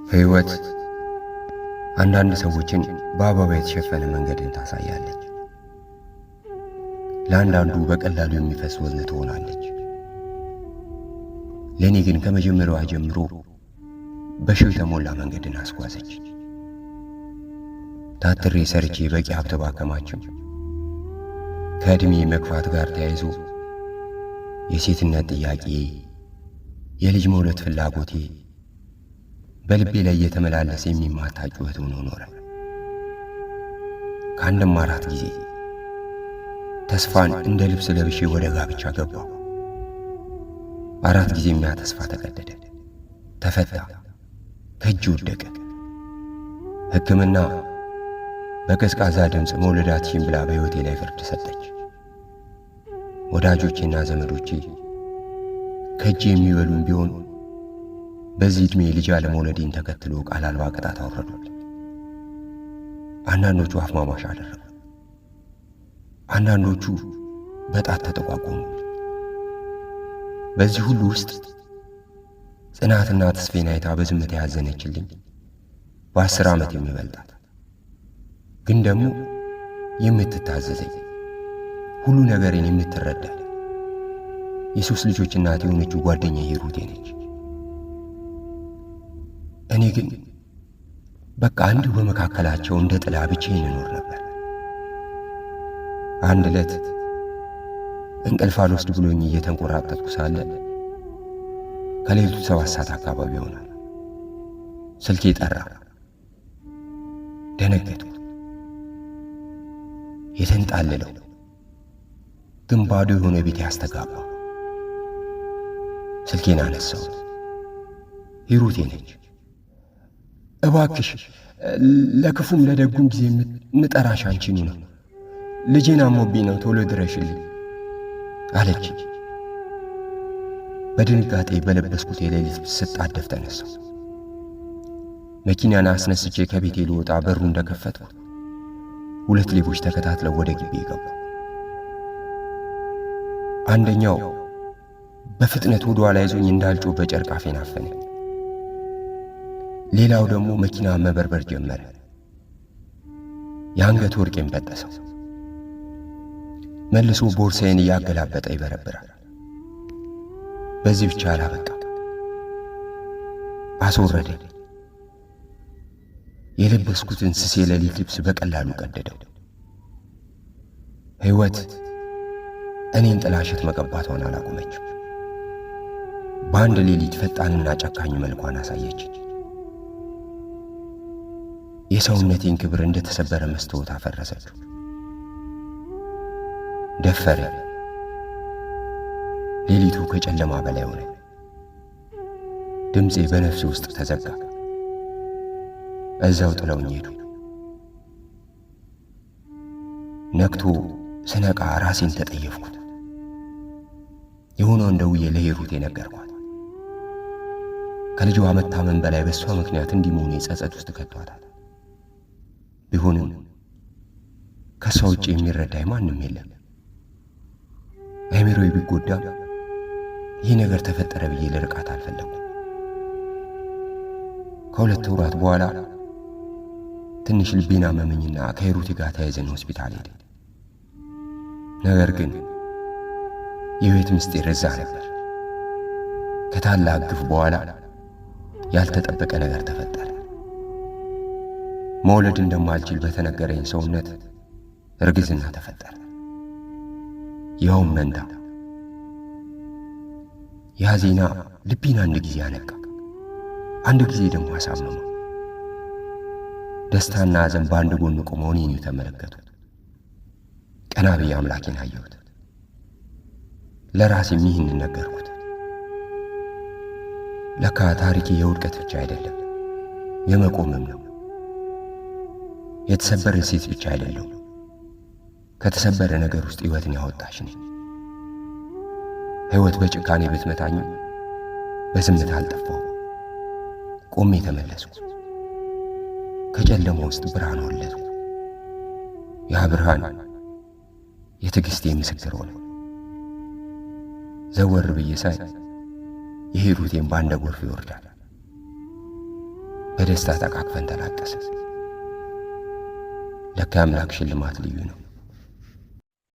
ሕይወት አንዳንድ ሰዎችን በአበባ የተሸፈነ መንገድን ታሳያለች። ለአንዳንዱ በቀላሉ የሚፈስ ወንዝ ትሆናለች። ለእኔ ግን ከመጀመሪያዋ ጀምሮ በሺው የተሞላ መንገድን አስጓዘች። ታትሬ ሰርቼ በቂ ሀብት ባከማችም ከዕድሜ መግፋት ጋር ተያይዞ የሴትነት ጥያቄ፣ የልጅ መውለድ ፍላጎቴ በልቤ ላይ እየተመላለሰ የሚማታ ጩኸት ሆኖ ኖረ። ከአንድም 4 ጊዜ ተስፋን እንደ ልብስ ለብሼ ወደ ጋብቻ ገባሁ። 4 ጊዜ ያ ተስፋ ተቀደደ፣ ተፈታ፣ ከእጅ ወደቀ። ሕክምና በቀዝቃዛ ድምፅ መውለዳትሽን ብላ በሕይወቴ ላይ ፍርድ ሰጠች። ወዳጆቼና ዘመዶቼ ከእጅ የሚበሉም ቢሆን በዚህ ዕድሜ ልጅ አለመውለዴን ተከትሎ ቃል አልባ ቅጣት አወረዱልኝ። አንዳንዶቹ አፍ ማሟሻ አደረጉ፣ አንዳንዶቹ በጣት ተጠቋቆሙ። በዚህ ሁሉ ውስጥ ጽናትና ተስፋዬን አይታ በዝምታ ያዘነችልኝ በ10 ዓመት የሚበልጣት ግን ደግሞ የምትታዘዘኝ ሁሉ ነገሬን የምትረዳ የ3 ልጆች እናት የሆነችው ጓደኛዬ ሂሩቴ ነች። እኔ ግን በቃ እንዲሁ በመካከላቸው እንደ ጥላ ብቻዬን እኖር ነበር። አንድ ዕለት እንቅልፍ አልወስድ ብሎኝ እየተንቆራጠጥኩ ሳለ ከሌሊቱ 7 ሰዓት አካባቢ ይሆናል። ስልኬ ጠራ። ደነገጥኩ። የተንጣለለው ግን ባዶ የሆነ ቤት ያስተጋባ። ስልኬን አነሳሁት። ሂሩቴ ነች። እባክሽ ለክፉም ለደጉም ጊዜ ምጠራሽ አንቺኑ ነው። ልጄን አሞብኝ ነው፣ ቶሎ ድረሽልኝ አለች። በድንጋጤ በለበስኩት የሌሊት ስጣደፍ ተነሳሁ። መኪናን አስነስቼ ከቤቴ ልወጣ በሩ እንደከፈትኩ 2 ሌቦች ተከታትለው ወደ ግቢ ገቡ። አንደኛው በፍጥነት ወደ ኋላ ይዞኝ እንዳልጮህ በጨርቅ አፌን አፈነኝ። ሌላው ደግሞ መኪና መበርበር ጀመረ። የአንገት ወርቄን በጠሰው። መልሶ ቦርሳዬን እያገላበጠ ይበረብራል። በዚህ ብቻ አላበቃ፣ አስወረደኝ። የለበስኩትን ስስ የሌሊት ልብስ በቀላሉ ቀደደው። ሕይወት እኔን ጥላሸት መቀባቷን አላቆመችም። በአንድ ሌሊት ፈጣንና ጨካኝ መልኳን አሳየችኝ። የሰውነቴን ክብር እንደተሰበረ መስታወት አፈረሰችው። ደፈረ። ሌሊቱ ከጨለማ በላይ ሆነ። ድምፄ በነፍሴ ውስጥ ተዘጋ። እዛው ጥለውኝ ሄዱ። ነግቶ ስነቃ ራሴን ተጠየፍኩት። የሆነውን ደውዬ ለሂሩቴ ነገርኳት። ከልጇ መታመን በላይ በሷ ምክንያት እንዲሞኔ ጸጸት ውስጥ ከቷታል። ቢሆንም ከሷ ውጭ የሚረዳኝ ማንም የለም። አይምሮዬ ቢጎዳ ይህ ነገር ተፈጠረ ብዬ ልርቃት አልፈለኩም። ከ2 ወራት በኋላ ትንሽ ልቤን አመመኝና ከሂሩቴ ጋር ተያይዘን ሆስፒታል ሄደ። ነገር ግን የቤት ምስጢር እዛ ነበር። ከታላቅ ግፍ በኋላ ያልተጠበቀ ነገር ተፈጠረ። መውለድ እንደማልችል በተነገረኝ ሰውነት እርግዝና ተፈጠረ። ያውም መንታ። ያ ዜና ልቤን አንድ ጊዜ አነቃ፣ አንድ ጊዜ ደግሞ አሳመመው። ደስታና ሐዘን በአንድ ጎን ቆመው እኔን የተመለከቱት። ቀና ብዬ አምላኬን አየሁት። ለራሴም ይህን ነገርኩት። ለካ ታሪኬ የውድቀት ብቻ አይደለም፣ የመቆምም ነው። የተሰበረ ሴት ብቻ አይደለም፣ ከተሰበረ ነገር ውስጥ ሕይወትን ያወጣሽ ነኝ። ሕይወት በጭካኔ ብትመታኝ በዝምታ አልጠፋሁ። ቆሜ ተመለስኩ። ከጨለማ ውስጥ ብርሃን ወለድኩ። ያ ብርሃን የትዕግሥቴ ምስክር ሆነ። ዘወር ብዬ ሳይ የሂሩቴን ባንደ ጎርፍ ይወርዳል። በደስታ ተቃቅፈን ተላቀሰ። ለካ አምላክ ሽልማት ልዩ ነው።